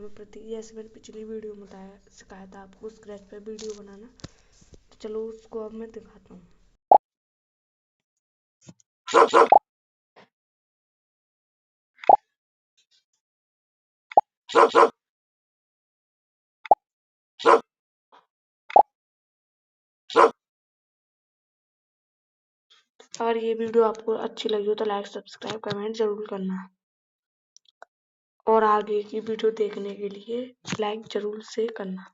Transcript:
प्रतीक, जैसे मैंने पिछली वीडियो में सिखाया था आपको स्क्रैच पे वीडियो बनाना, तो चलो उसको अब मैं दिखाता हूँ। अगर ये वीडियो आपको अच्छी लगी हो तो लाइक सब्सक्राइब कमेंट जरूर करना, और आगे की वीडियो देखने के लिए लाइक जरूर से करना।